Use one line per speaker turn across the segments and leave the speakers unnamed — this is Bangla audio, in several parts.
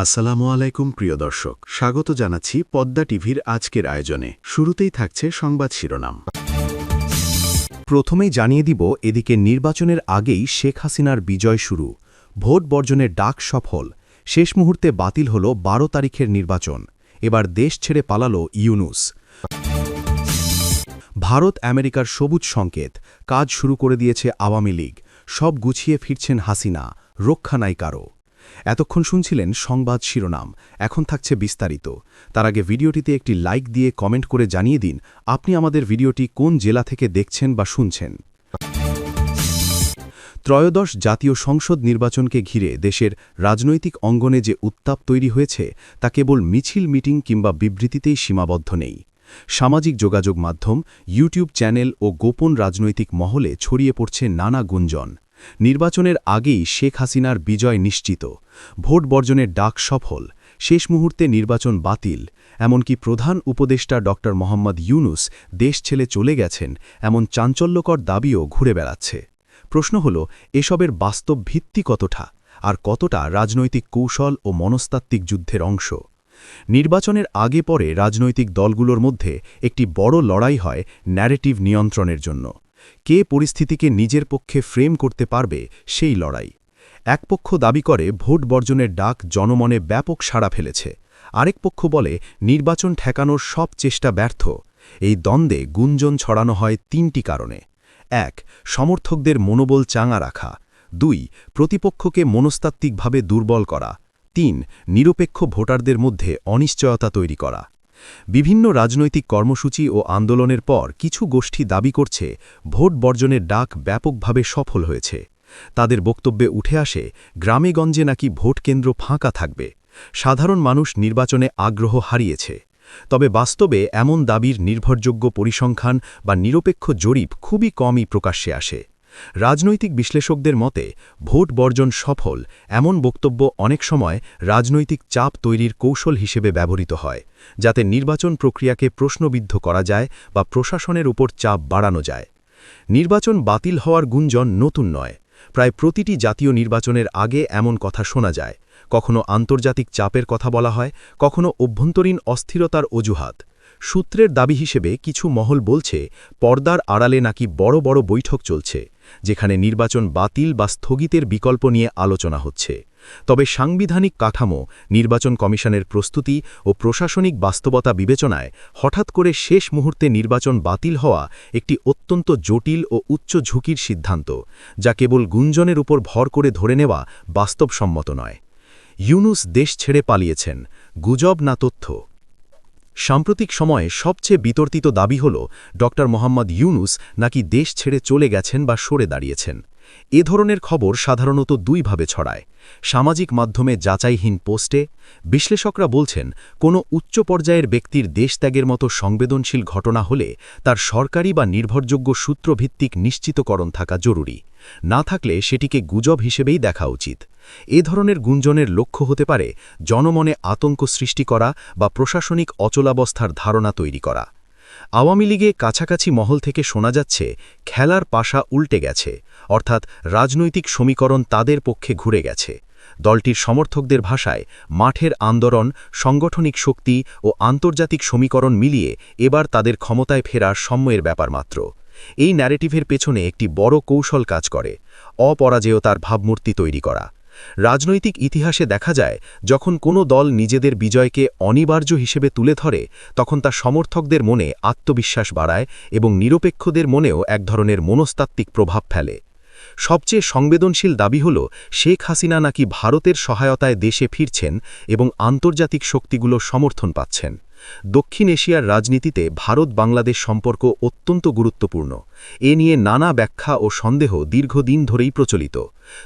আসসালামু আলাইকুম প্রিয় দর্শক, স্বাগত জানাচ্ছি পদ্মা টিভির আজকের আয়োজনে। শুরুতেই থাকছে সংবাদ শিরোনাম। প্রথমেই জানিয়ে দিব, এদিকে নির্বাচনের আগেই শেখ হাসিনার বিজয় শুরু, ভোট বর্জনের ডাক সফল, শেষ মুহূর্তে বাতিল হল ১২ তারিখের নির্বাচন, এবার দেশ ছেড়ে পালালো ইউনূস। ভারত আমেরিকার সবুজ সংকেত, কাজ শুরু করে দিয়েছে আওয়ামী লীগ, সব গুছিয়ে ফিরছেন হাসিনা, রক্ষা নাই কারো। এতক্ষণ শুনছিলেন সংবাদ শিরোনাম, এখন থাকছে বিস্তারিত। তার আগে ভিডিওটিতে একটি লাইক দিয়ে কমেন্ট করে জানিয়ে দিন আপনি আমাদের ভিডিওটি কোন জেলা থেকে দেখছেন বা শুনছেন। ত্রয়োদশ জাতীয় সংসদ নির্বাচনকে ঘিরে দেশের রাজনৈতিক অঙ্গনে যে উত্তাপ তৈরি হয়েছে তা কেবল মিছিল, মিটিং কিংবা বিবৃতিতেই সীমাবদ্ধ নেই। সামাজিক যোগাযোগ মাধ্যম, ইউটিউব চ্যানেল ও গোপন রাজনৈতিক মহলে ছড়িয়ে পড়ছে নানা গুঞ্জন। নির্বাচনের আগেই শেখ হাসিনার বিজয় নিশ্চিত, ভোট বর্জনের ডাক সফল, শেষ মুহূর্তে নির্বাচন বাতিল, এমনকি প্রধান উপদেষ্টা ড মোহাম্মদ ইউনূস দেশ ছেড়ে চলে গেছেন এমন চাঞ্চল্যকর দাবিও ঘুরে বেড়াচ্ছে। প্রশ্ন হল, এসবের বাস্তব ভিত্তি কতটা, আর কতটা রাজনৈতিক কৌশল ও মনস্তাত্ত্বিক যুদ্ধের অংশ। নির্বাচনের আগে পরে রাজনৈতিক দলগুলোর মধ্যে একটি বড় লড়াই হয় ন্যারেটিভ নিয়ন্ত্রণের জন্য। কে পরিস্থিতিকে নিজের পক্ষে ফ্রেম করতে পারবে, সেই লড়াই। এক পক্ষ দাবি করে ভোট বর্জনের ডাক জনমনে ব্যাপক সাড়া ফেলেছে, আরেক পক্ষ বলে নির্বাচন ঠেকানোর সব চেষ্টা ব্যর্থ। এই দ্বন্দ্বে গুঞ্জন ছড়ানো হয় তিনটি কারণে: ১. সমর্থকদের মনোবল চাঙা রাখা, ২. প্রতিপক্ষকে মনস্তাত্ত্বিকভাবে দুর্বল করা, ৩. নিরপেক্ষ ভোটারদের মধ্যে অনিশ্চয়তা তৈরি করা। বিভিন্ন রাজনৈতিক কর্মসূচি ও আন্দোলনের পর কিছু গোষ্ঠী দাবি করছে ভোট বর্জনের ডাক ব্যাপকভাবে সফল হয়েছে। তাদের বক্তব্যে উঠে আসে গ্রামেগঞ্জে নাকি ভোট কেন্দ্র ফাঁকা থাকবে, সাধারণ মানুষ নির্বাচনে আগ্রহ হারিয়েছে। তবে বাস্তবে এমন দাবির নির্ভরযোগ্য পরিসংখ্যান বা নিরপেক্ষ জরিপ খুবই কমই প্রকাশ্যে আসে। রাজনৈতিক বিশ্লেষকদের মতে ভোট বর্জন সফল এমন বক্তব্য অনেক সময় রাজনৈতিক চাপ তৈরির কৌশল হিসেবে ব্যবহৃত হয়, যাতে নির্বাচন প্রক্রিয়াকে প্রশ্নবিদ্ধ করা যায় বা প্রশাসনের উপর চাপ বাড়ানো যায়। নির্বাচন বাতিল হওয়ার গুঞ্জন নতুন নয়, প্রায় প্রতিটি জাতীয় নির্বাচনের আগে এমন কথা শোনা যায়। কখনো আন্তর্জাতিক চাপের কথা বলা হয়, কখনো অভ্যন্তরীণ অস্থিরতার অজুহাত। সূত্রের দাবি হিসেবে কিছু মহল বলছে পর্দার আড়ালে নাকি বড় বড় বৈঠক চলছে, যেখানে নির্বাচন বাতিল বা স্থগিতের বিকল্প নিয়ে আলোচনা হচ্ছে। তবে সাংবিধানিক কাঠামো, নির্বাচন কমিশনের প্রস্তুতি ও প্রশাসনিক বাস্তবতা বিবেচনায় হঠাৎ করে শেষ মুহূর্তে নির্বাচন বাতিল হওয়া একটি অত্যন্ত জটিল ও উচ্চ ঝুঁকির সিদ্ধান্ত, যা কেবল গুঞ্জনের উপর ভর করে ধরে নেওয়া বাস্তবসম্মত নয়। ইউনূস দেশ ছেড়ে পালিয়েছেন, গুজব না তথ্য? সাম্প্রতিক সময়ে সবচেয়ে বিতর্কিত দাবি হল ড মোহাম্মদ ইউনূস নাকি দেশ ছেড়ে চলে গেছেন বা সরে দাঁড়িয়েছেন। এ ধরনের খবর সাধারণত দুইভাবে ছড়ায়: সামাজিক মাধ্যমে যাচাইহীন পোস্টে। বিশ্লেষকরা বলছেন, কোনো উচ্চ পর্যায়ের ব্যক্তির দেশত্যাগের মতো সংবেদনশীল ঘটনা হলে তার সরকারি বা নির্ভরযোগ্য সূত্রভিত্তিক নিশ্চিতকরণ থাকা জরুরি, না থাকলে সেটিকে গুজব হিসেবেই দেখা উচিত। এ ধরনের গুঞ্জনের লক্ষ্য হতে পারে জনমনে আতঙ্ক সৃষ্টি করা বা প্রশাসনিক অচলাবস্থার ধারণা তৈরি করা। আওয়ামী লীগে কাছাকাছি মহল থেকে শোনা যাচ্ছে খেলার পাশা উল্টে গেছে, অর্থাৎ রাজনৈতিক সমীকরণ তাদের পক্ষে ঘুরে গেছে। দলটির সমর্থকদের ভাষায় মাঠের আন্দোলন, সাংগঠনিক শক্তি ও আন্তর্জাতিক সমীকরণ মিলিয়ে এবার তাদের ক্ষমতায় ফেরার সময়ের ব্যাপার মাত্র। এই ন্যারেটিভের পেছনে একটি বড় কৌশল কাজ করে: অপরাজেয়তার ভাবমূর্তি তৈরি করা। রাজনৈতিক ইতিহাসে দেখা যায়, যখন কোনো দল নিজেদের বিজয়কে অনিবার্য হিসেবে তুলে ধরে, তখন তা সমর্থকদের মনে আত্মবিশ্বাস বাড়ায় এবং নিরপেক্ষদের মনেও এক ধরনের মনস্তাত্ত্বিক প্রভাব ফেলে। সবচেয়ে সংবেদনশীল দাবি হল শেখ হাসিনা নাকি ভারতের সহায়তায় দেশে ফিরছেন এবং আন্তর্জাতিক শক্তিগুলো সমর্থন পাচ্ছেন। দক্ষিণ এশিয়ার রাজনীতিতে ভারত-বাংলাদেশ সম্পর্ক অত্যন্ত গুরুত্বপূর্ণ। এ নিয়ে নানা ব্যাখ্যা ও সন্দেহ দীর্ঘদিন ধরেই প্রচলিত।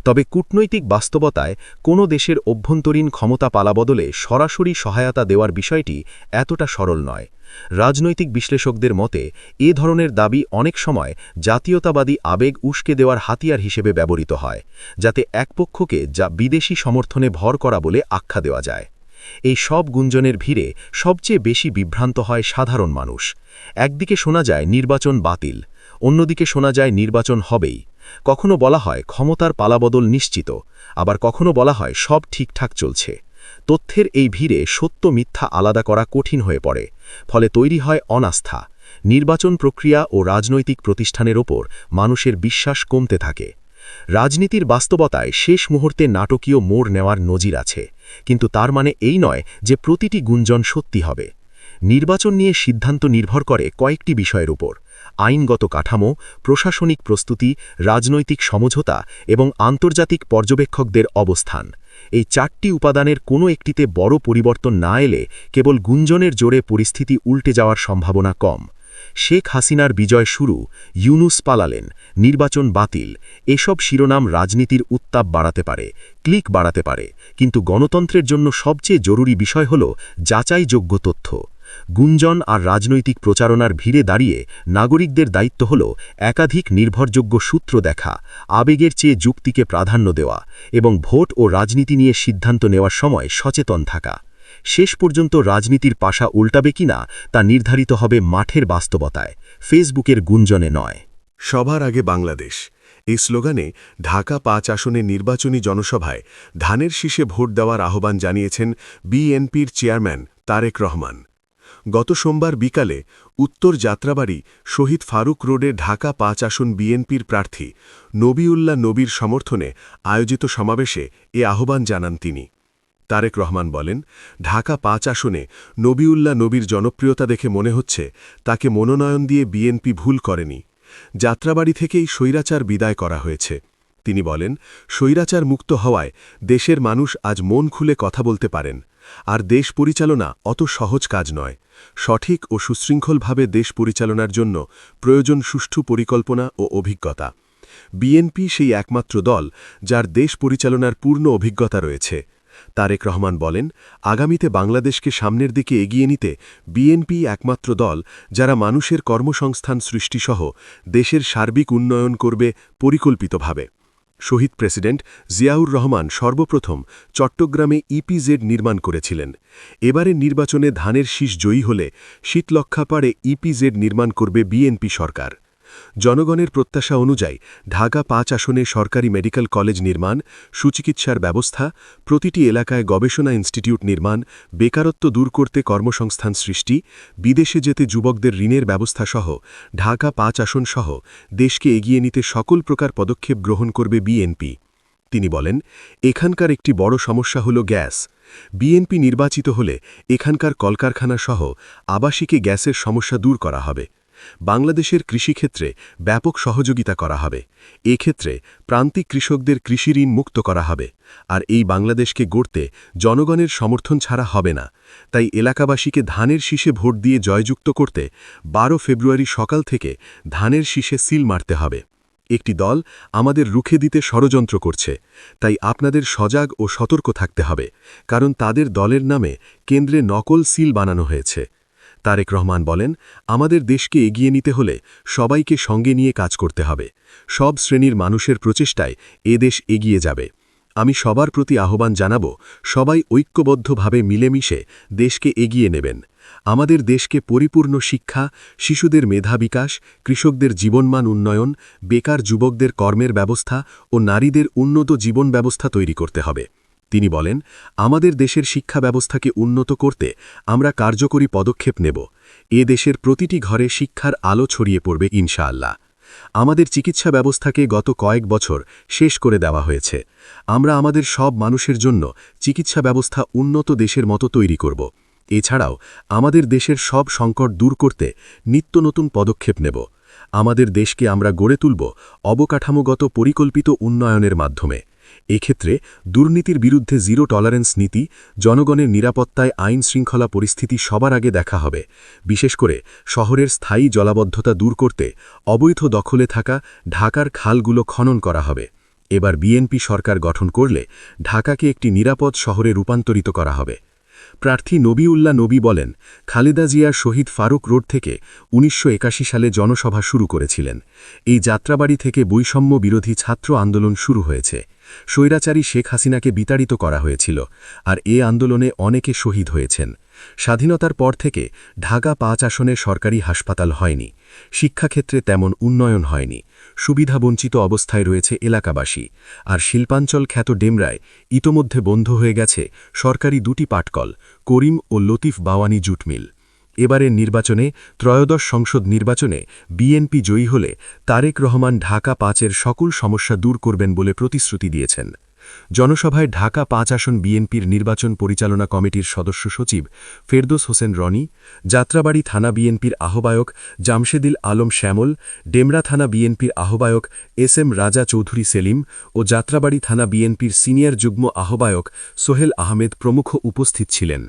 তবে কূটনৈতিক বাস্তবতায় কোনো দেশের অভ্যন্তরীণ ক্ষমতা পালাবদলে সরাসরি সহায়তা দেওয়ার বিষয়টি এতটা সরল নয়। রাজনৈতিক বিশ্লেষকদের মতে এ ধরনের দাবি অনেক সময় জাতীয়তাবাদী আবেগ উস্কে দেওয়ার হাতিয়ার হিসেবে ব্যবহৃত হয়, যাতে এক পক্ষকে যা বিদেশি সমর্থনে ভর করা বলে আখ্যা দেওয়া যায়। এই সব গুঞ্জনের ভিড়ে সবচেয়ে বেশি বিভ্রান্ত হয় সাধারণ মানুষ। একদিকে শোনা যায় নির্বাচন বাতিল, অন্যদিকে শোনা যায় নির্বাচন হবেই। কখনো বলা হয় ক্ষমতার পালাবদল নিশ্চিত, আবার কখনো বলা হয় সব ঠিকঠাক চলছে। তথ্যের এই ভিড়ে সত্য মিথ্যা আলাদা করা কঠিন হয়ে পড়ে, ফলে তৈরি হয় অনাস্থা। নির্বাচন প্রক্রিয়া ও রাজনৈতিক প্রতিষ্ঠানের ওপর মানুষের বিশ্বাস কমতে থাকে। রাজনীতির বাস্তবতায় শেষ মুহূর্তে নাটকীয় মোড় নেওয়ার নজির আছে, কিন্তু তার মানে এই নয় যে প্রতিটি গুঞ্জন সত্যি হবে। নির্বাচন নিয়ে সিদ্ধান্ত নির্ভর করে কয়েকটি বিষয়ের উপর: আইনগত কাঠামো, প্রশাসনিক প্রস্তুতি, রাজনৈতিক সমঝোতা এবং আন্তর্জাতিক পর্যবেক্ষকদের অবস্থান। এই 4টি উপাদানের কোনো একটিতে বড় পরিবর্তন না এলে কেবল গুঞ্জনের জোরে পরিস্থিতি উল্টে যাওয়ার সম্ভাবনা কম। শেখ হাসিনার বিজয় শুরু, ইউনূস পালালেন, নির্বাচন বাতিল, এসব শিরোনাম রাজনীতির উত্তাপ বাড়াতে পারে, ক্লিক বাড়াতে পারে, কিন্তু গণতন্ত্রের জন্য সবচেয়ে জরুরি বিষয় হল যাচাইযোগ্য তথ্য। গুঞ্জন আর রাজনৈতিক প্রচারণার ভিড়ে দাঁড়িয়ে নাগরিকদের দায়িত্ব হল একাধিক নির্ভরযোগ্য সূত্র দেখা, আবেগের চেয়ে যুক্তিকে প্রাধান্য দেওয়া এবং ভোট ও রাজনীতি নিয়ে সিদ্ধান্ত নেওয়ার সময় সচেতন থাকা। শেষ পর্যন্ত রাজনীতির পাশা উল্টাবে কিনা তা নির্ধারিত হবে মাঠের বাস্তবতায়, ফেসবুকের গুঞ্জনে নয়।
সবার আগে বাংলাদেশ, এই স্লোগানে ঢাকা ৫ আসনে নির্বাচনী জনসভায় ধানের শীষে ভোট দেওয়ার আহ্বান জানিয়েছেন বিএনপির চেয়ারম্যান তারেক রহমান। গত সোমবার বিকালে উত্তর যাত্রাবাড়ি শহীদ ফারুক রোডে ঢাকা ৫ আসন বিএনপির প্রার্থী নবিউল্লাহ নবীর সমর্থনে আয়োজিত সমাবেশে এ আহ্বান জানান তিনি। তারেক রহমান বলেন, ঢাকা ৫ আসনে নবিউল্লাহ নবীর জনপ্রিয়তা দেখে মনে হচ্ছে তাকে মনোনয়ন দিয়ে বিএনপি ভুল করেনি। যাত্রাবাড়ি থেকেই স্বৈরাচার বিদায় করা হয়েছে। তিনি বলেন, স্বৈরাচার মুক্ত হওয়ায় দেশের মানুষ আজ মন খুলে কথা বলতে পারেন। আর দেশ পরিচালনা অত সহজ কাজ নয়। সঠিক ও সুশৃঙ্খলভাবে দেশ পরিচালনার জন্য প্রয়োজন সুষ্ঠু পরিকল্পনা ও অভিজ্ঞতা। বিএনপি সেই একমাত্র দল যার দেশ পরিচালনার পূর্ণ অভিজ্ঞতা রয়েছে। তারেক রহমান বলেন, আগামীতে বাংলাদেশকে সামনের দিকে এগিয়ে নিতে বিএনপি একমাত্র দল যারা মানুষের কর্মসংস্থান সৃষ্টিসহ দেশের সার্বিক উন্নয়ন করবে পরিকল্পিতভাবে। শহীদ প্রেসিডেন্ট জিয়াউর রহমান সর্বপ্রথম চট্টগ্রামে ইপিজেড নির্মাণ করেছিলেন। এবারের নির্বাচনে ধানের শীষ জয়ী হলে শীতলক্ষ্যাপাড়ে ইপিজেড নির্মাণ করবে বিএনপি সরকার। জনগণের প্রত্যাশা অনুযায়ী ঢাকা ৫ আসনে সরকারি মেডিকেল কলেজ নির্মাণ, সুচিকিৎসার ব্যবস্থা, প্রতিটি এলাকায় গবেষণা ইনস্টিটিউট নির্মাণ, বেকারত্ব দূর করতে কর্মসংস্থান সৃষ্টি, বিদেশে যেতে যুবকদের ঋণের ব্যবস্থা সহ ঢাকা ৫ আসন সহ দেশকে এগিয়ে নিতে সকল প্রকার পদক্ষেপ গ্রহণ করবে বিএনপি। তিনি বলেন, এখানকার একটি বড় সমস্যা হল গ্যাস। বিএনপি নির্বাচিত হলে এখানকার কলকারখানা সহ আবাসিকে গ্যাসের সমস্যা দূর করা হবে। বাংলাদেশের কৃষিক্ষেত্রে ব্যাপক সহযোগিতা করা হবে। এক্ষেত্রে প্রান্তিক কৃষকদের কৃষিঋণ মুক্ত করা হবে। আর এই বাংলাদেশকে গড়তে জনগণের সমর্থন ছাড়া হবে না। তাই এলাকাবাসীকে ধানের শীষে ভোট দিয়ে জয়যুক্ত করতে ১২ ফেব্রুয়ারি সকাল থেকে ধানের শীষে সিল মারতে হবে। একটি দল আমাদের রুখে দিতে ষড়যন্ত্র করছে, তাই আপনাদের সজাগ ও সতর্ক থাকতে হবে, কারণ তাদের দলের নামে কেন্দ্রে নকল সিল বানানো হয়েছে। তারেক রহমান বলেন, আমাদের দেশকে এগিয়ে নিতে হলে সবাইকে সঙ্গে নিয়ে কাজ করতে হবে। সব শ্রেণীর মানুষের প্রচেষ্টায় এ দেশ এগিয়ে যাবে। আমি সবার প্রতি আহ্বান জানাব, সবাই ঐক্যবদ্ধভাবে মিলেমিশে দেশকে এগিয়ে নেবেন। আমাদের দেশকে পরিপূর্ণ শিক্ষা, শিশুদের মেধা বিকাশ, কৃষকদের জীবনমান উন্নয়ন, বেকার যুবকদের কর্মের ব্যবস্থা ও নারীদের উন্নত জীবন ব্যবস্থা তৈরি করতে হবে। তিনি বলেন, আমাদের দেশের শিক্ষা ব্যবস্থাকে উন্নত করতে আমরা কার্যকরী পদক্ষেপ নেব। এ দেশের প্রতিটি ঘরে শিক্ষার আলো ছড়িয়ে পড়বে ইনশাআল্লাহ। আমাদের চিকিৎসা ব্যবস্থাকে গত কয়েক বছর শেষ করে দেওয়া হয়েছে। আমরা আমাদের সব মানুষের জন্য চিকিৎসা ব্যবস্থা উন্নত দেশের মতো তৈরি করব। এছাড়াও আমাদের দেশের সব সংকট দূর করতে নিত্য নতুন পদক্ষেপ নেব। আমাদের দেশকে আমরা গড়ে তুলব অবকাঠামোগত পরিকল্পিত উন্নয়নের মাধ্যমে। এক্ষেত্রে দুর্নীতির বিরুদ্ধে জিরো টলারেন্স নীতি, জনগণের নিরাপত্তায় আইন শৃঙ্খলা পরিস্থিতি সবার আগে দেখা হবে। বিশেষ করে শহরের স্থায়ী জলাবদ্ধতা দূর করতে অবৈধ দখলে থাকা ঢাকার খালগুলো খনন করা হবে। এবার বিএনপি সরকার গঠন করলে ঢাকাকে একটি নিরাপদ শহরে রূপান্তরিত করা হবে। প্রার্থী নবিউল্লাহ নবী বলেন, খালেদা জিয়া শহীদ ফারুক রোড থেকে ১৯৮১ সালে জনসভা শুরু করেছিলেন। এই যাত্রাবাড়ি থেকে বৈষম্য বিরোধী ছাত্র আন্দোলন শুরু হয়েছে। স্বৈরাচারী শেখ হাসিনাকে বিতাড়িত করা হয়েছিল, আর এ আন্দোলনে অনেকে শহীদ হয়েছেন।
স্বাধীনতার পর থেকে ঢাকা ৫ আসনে সরকারি হাসপাতাল হয়নি, শিক্ষাক্ষেত্রে তেমন উন্নয়ন হয়নি, সুবিধাবঞ্চিত অবস্থায় রয়েছে এলাকাবাসী, আর শিল্পাঞ্চল খ্যাত ডেমরায় ইতোমধ্যে বন্ধ হয়ে গেছে সরকারি 2টি পাটকল, করিম ও লতিফ বাওয়ানি জুট মিল। এবারের নির্বাচনে ত্রয়োদশ সংসদ নির্বাচনে বিএনপি জয়ী হলে তারেক রহমান ঢাকা 5-এর সকল সমস্যা দূর করবেন বলে প্রতিশ্রুতি দিয়েছেন। জনসভায় ঢাকা 5 আসন বিএনপির নির্বাচন পরিচালনা কমিটির সদস্য সচিব ফেরদৌস হোসেন রনি, যাত্রাবাড়ি থানা বিএনপির আহ্বায়ক জামশেদিল আলম শ্যামল, ডেমরা থানা বিএনপির আহ্বায়ক এসএম রাজা চৌধুরী সেলিম ও যাত্রাবাড়ি থানা বিএনপির সিনিয়র যুগ্ম আহ্বায়ক সোহেল আহমেদ প্রমুখ উপস্থিত ছিলেন।